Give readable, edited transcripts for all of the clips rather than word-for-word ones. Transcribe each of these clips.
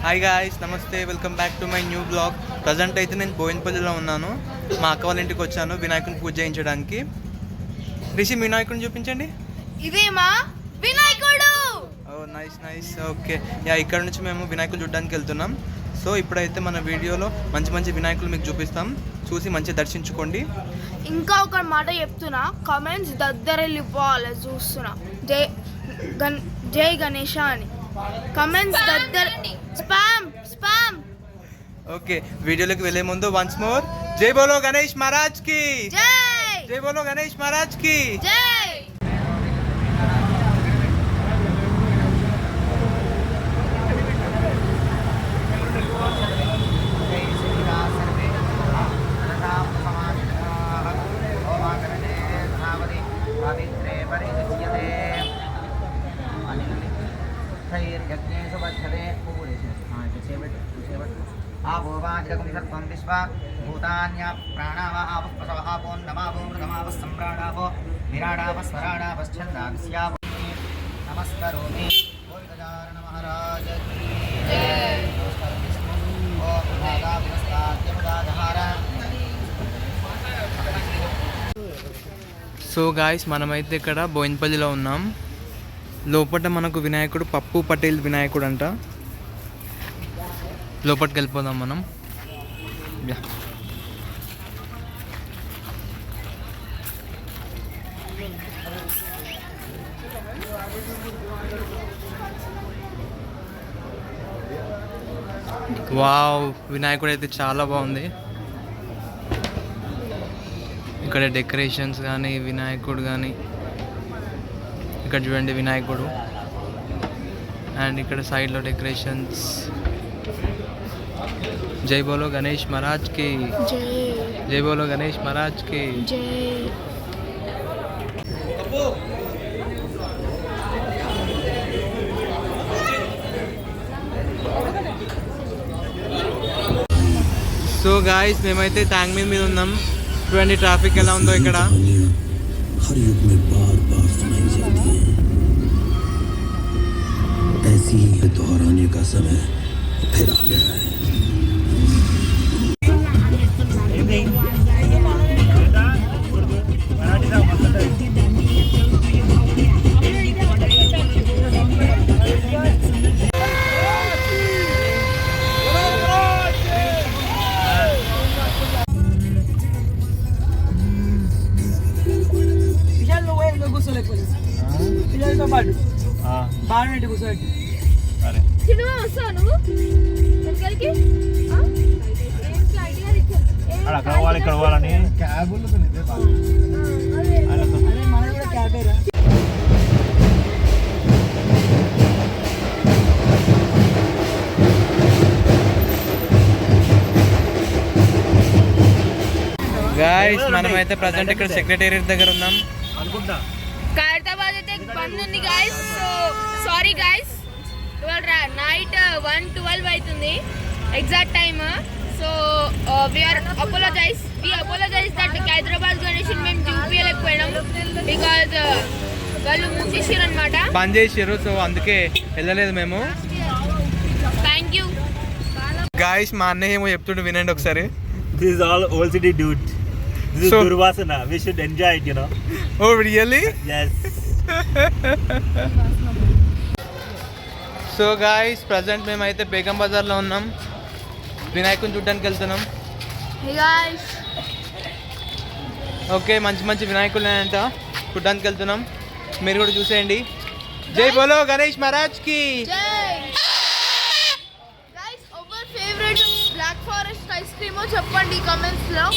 Hi guys, నమస్తే, welcome back to my new blog. Present అయితే నేను బోయిన్పల్లిలో ఉన్నాను. మా అక్క వాళ్ళ ఇంటికి వచ్చాను వినాయకుని పూజ చేయించడానికి. రిషి, వినాయకుడిని చూపించండి. ఇదే మా వినాయకుడు. ఓ నైస్ నైస్. ఓకే, యా, ఇక్కడ నుంచి మేము వినాయకులు చూడడానికి వెళ్తున్నాం. సో ఇప్పుడైతే మన వీడియోలో మంచి మంచి వినాయకులు మీకు చూపిస్తాం, చూసి మంచి దర్శించుకోండి. ఇంకా ఒక మాట చెప్తున్నా, కామెంట్స్ దద్దరెళ్ళిపోవాలి చూస్తున్నా. జై గణేష అని కామెంట్స్ దద్దర స్పామ్. ఓకే, వీడియోలోకి వెళ్ళే ముందు వన్స్ మోర్ జై బోలో గణేష్ మహారాజ్ కి జై. జై బోలో గణేష్ మహారాజ్ కి జై. आभोवाजगुंसत्वं विश्वा भूतान्या प्राणावापस्पशवहापों नमावो मृतमावस्सम्राडावो विराडावस्वराडावश्चन्दाविस्यावो नमस्करोमि गोविन्दजारण महाराज की जय। नमस्कार विष्णु ओम भागाविनस्ताद्यमुदाधार. సో గాయస్, మనమైతే ఇక్కడ బోయిన్పల్లిలో ఉన్నాం. లోపల మనకు వినాయకుడు పప్పు పటేల్ వినాయకుడు అంట. లోపలికి వెళ్ళిపోదాం మనం. వావ్, వినాయకుడు అయితే చాలా బాగుంది. ఇక్కడ డెకరేషన్స్ కానీ, వినాయకుడు కానీ, ఇక్కడ చూడండి వినాయకుడు, అండ్ ఇక్కడ సైడ్లో డెకరేషన్స్. జై బోలో గణేష్ మహారాజ్ కి జై. జై బోలో గణేష్ మహారాజ్ కి జై. సో గాయస్, మేమైతే ట్యాంక్ మీద ఉన్నాం. చూడండి ట్రాఫిక్ ఎలా ఉందో ఇక్కడ. हर युग में बार बार सुनाई जाती है, ऐसी ही दोहराने का समय फिर आ गया है. ఇక్కడ పోవాలని గాయస్, మనమైతే ప్రజెంట్ ఇక్కడ సెక్రటేరియట్ దగ్గర ఉన్నాం అనుకుంటా. ఖైరతాబాద్ అయితే బంద్ ఉంది guys. So sorry guys, night 1:12 అవుతుంది exact time. So we apologize that Hyderabad Ganesh మేము చూపించలేకపోయినాం బికాజ్ వాళ్ళు మూసేసారు అనమాట, బంద్ చేసారు. సో అందుకే వెళ్ళలేదు మేము. థ్యాంక్ యూ గాయస్, మా అన్నయ్య ఏమో చెప్తుండే, వినండి ఒకసారి. This is all OCD dude. This is So- Durvasana. We should enjoy it, you know. Oh really? Yes. So guys, present మేమైతే బేగం బజార్లో ఉన్నాం. వినాయకుని చూడడానికి వెళ్తున్నాం. Hey guys. ఓకే, మంచి మంచి వినాయకులు ఉన్నాయంట, చూడడానికి వెళ్తున్నాం. మీరు కూడా చూసేయండి. జై బోలో గణేష్ మహారాజ్ కి జై. Guys, ever favourite black forest ice క్రీమో చెప్పండి కామెంట్స్ లో.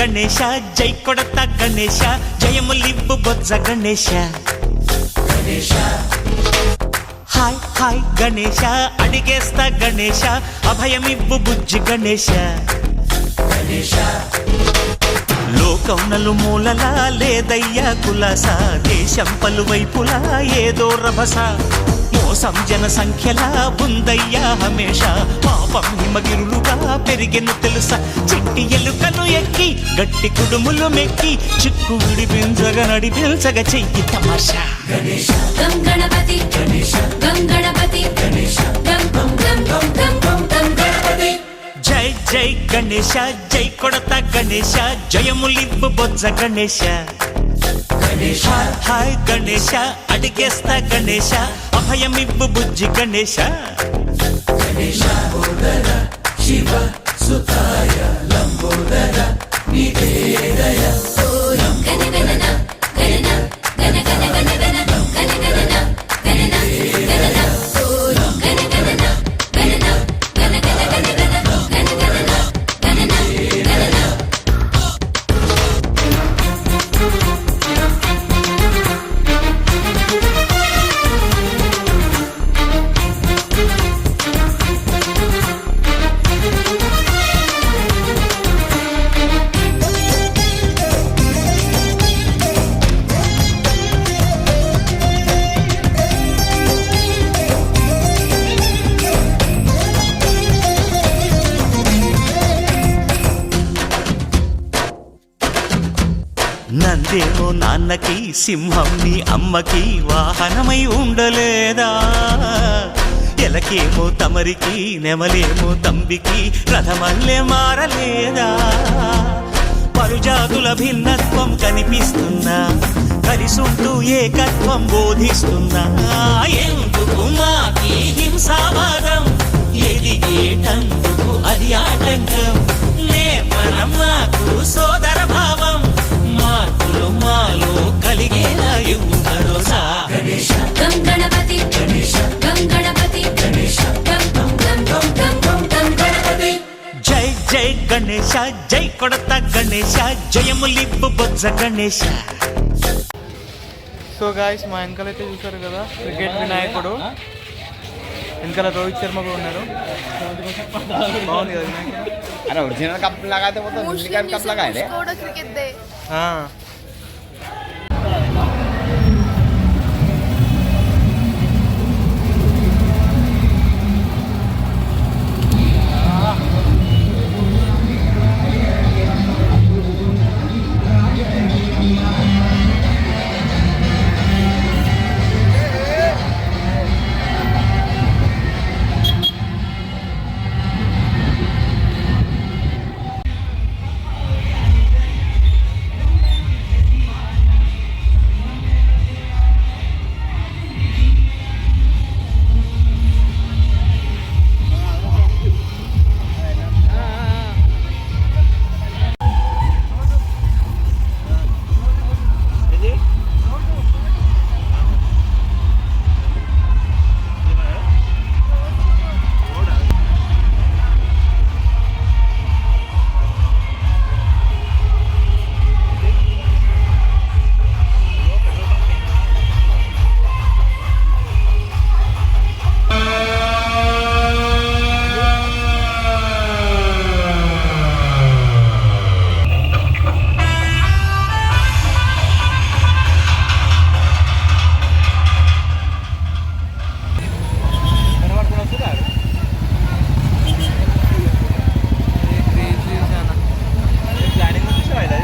గణేశ జై కొడత గణేశ జయములివ్వు బొజ్జ గణేశ హాయ్ హాయ్ గణేశ అడిగేస్తా గణేశ అభయమివ్వు బుజ్జి గణేశ లోకం నలుమూలలా లేదయ్యా కులాస దేశం పలువైపులా ఏదో రభస మోసం జన సంఖ్యలా ఉందయ్యా హమేష పాపం హిమగిరులుగా పెరిగెను తెలుసా చిట్టి ఎలుకలు ఎక్కి గట్టి కుడుములు మెక్కి చిక్కు విడిపించగ నడిపించగ చెయ్యి తమాషా గం గణపతి గం గణపతి గం గం గం గం గం గం గం గణపతి జై జై గణేశ జై కొడత గణేశ జయములివ్వు బొజ్జ గణేశ హాయ్ హాయ్ గణేశ అడిగేస్తా గణేశ అభయమివ్వు బుజ్జి గణేశ శివ సుతాయ లంబోదర నివేదయ గణగణన గణన గణ గణ గణ గణ గణగణన గణన గణన గణగణన గణన గణ గణ గణ గణ గణగణన గణన గణన నందేమో నాన్నకి సింహం నీ అమ్మకి వాహనమై ఉండలేదా ఎలకేమో తమరికి నెమలేమో తంబికి రథమల్లే మారలేదా పరుజాతుల భిన్నత్వం కనిపిస్తున్నా కలిసుంటూ ఏకత్వం బోధిస్తున్నా ఎందుకు మాకి హింసావాదం ఎదిగేటందుకు అది ఆటంకం నేపరం మాకు సోదర భావం మార్పులు మాలో కలిగేలా ఇవ్వు భరోసా గం గణపతి గం గణపతి గం గం గం గం గం గం గం గణపతి జై జై గణేశ జై కొడత గణేశ జయములివ్వు బొజ్జ గణేశ సో గాయస్ మా వెనకాల అయితే చూసారు కదా క్రికెట్ వినాయకుడు వెనకాల రోహిత్ శర్మ కూడా ఉన్నారు బాగుంది కదా వినాయకుడు अरे ओरिजिनल कप लगाते वो तो डुप्लीकेट कप लगाए रे కూడా క్రికెట్ దే ఆ.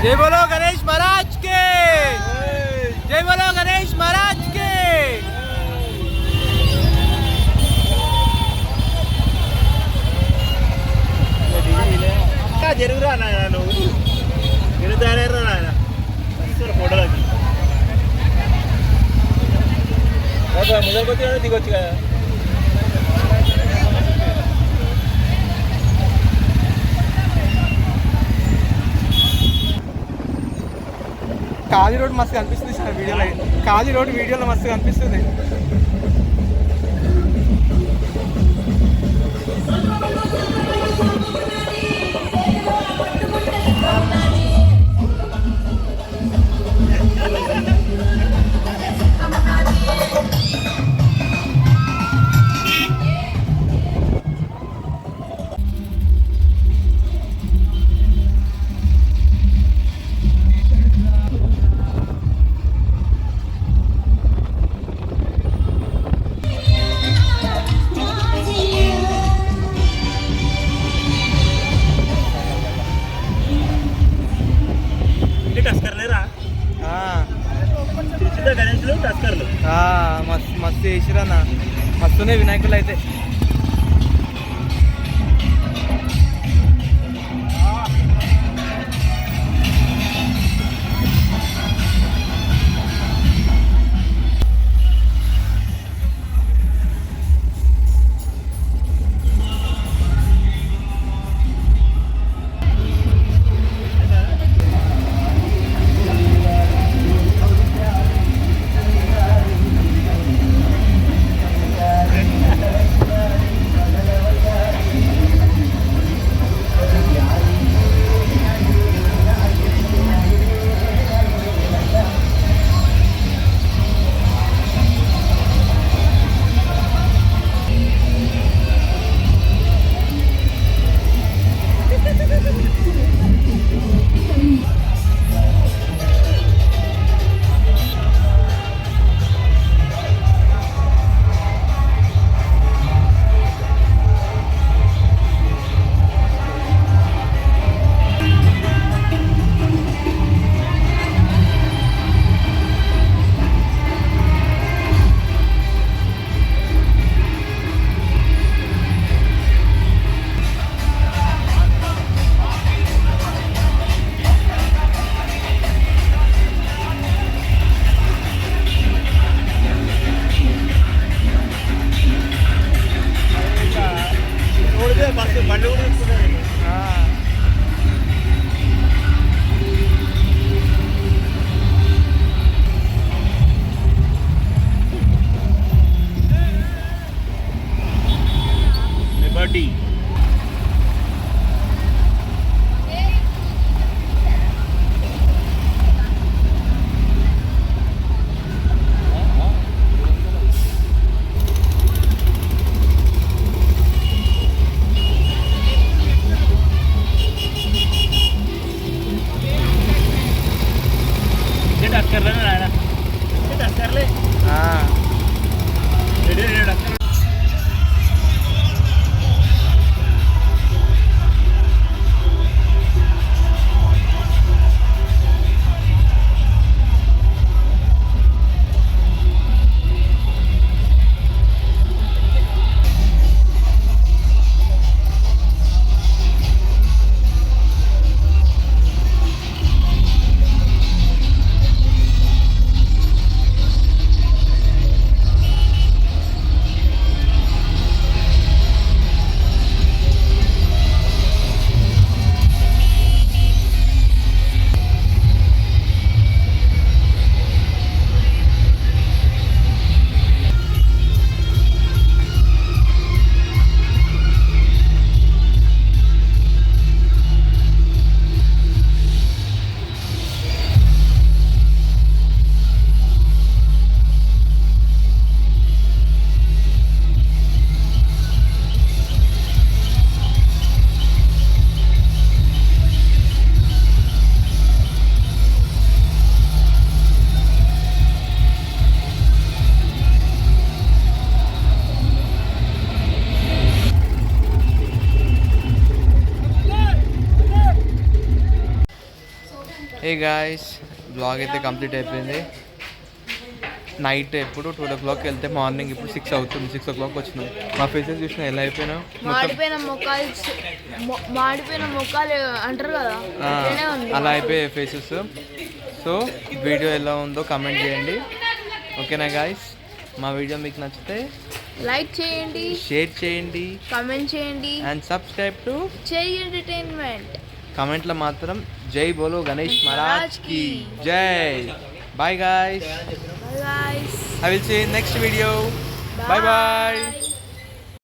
जय बोलो गणेश महाराज के जय बोलो गणेश महाराज के జరుగురా నాయన నువ్వు ఎడుతారేరా నాయన ఫోటోలకి మొదలుకొచ్చి దిగొచ్చు కదా కాళీ రోడ్ మస్తు కనిపిస్తుంది సార్ వీడియోలో కాళీ రోడ్ వీడియోలో మస్తు కనిపిస్తుంది కూడా గణేష్లు టస్కర్లు. మస్తు మస్తు చేసిరన్న, మస్తున్నాయి వినాయకులు అయితే. ఓడితే బస్సు బండి కూడా తీసుకున్నారు. లిబర్టీ టస్కర్లే నాయన, టస్కర్లే టస్కర్. ఏ గాయస్, బ్లాగ్ అయితే కంప్లీట్ అయిపోయింది. నైట్ ఎప్పుడు 12 o'clock వెళ్తే మార్నింగ్ ఇప్పుడు 6 అవుతుంది. 6 o'clock వచ్చినాం. మా ఫేసెస్ చూసిన ఎలా అయిపోయినావు? మాడిపోయిన మొక్కలు అంటారు కదా, అలా అయిపోయాయి ఫేసెస్. సో వీడియో ఎలా ఉందో కమెంట్ చేయండి. ఓకేనా గాయస్? మా వీడియో మీకు నచ్చితే లైక్ చేయండి, షేర్ చేయండి, కమెంట్ చేయండి and subscribe to Cheri entertainment. కమెంట్లో మాత్రం జై బోలో గణేష్ మహారాజ్ కి జై. Bye guys. Bye guys. I will see you in next video. Bye bye.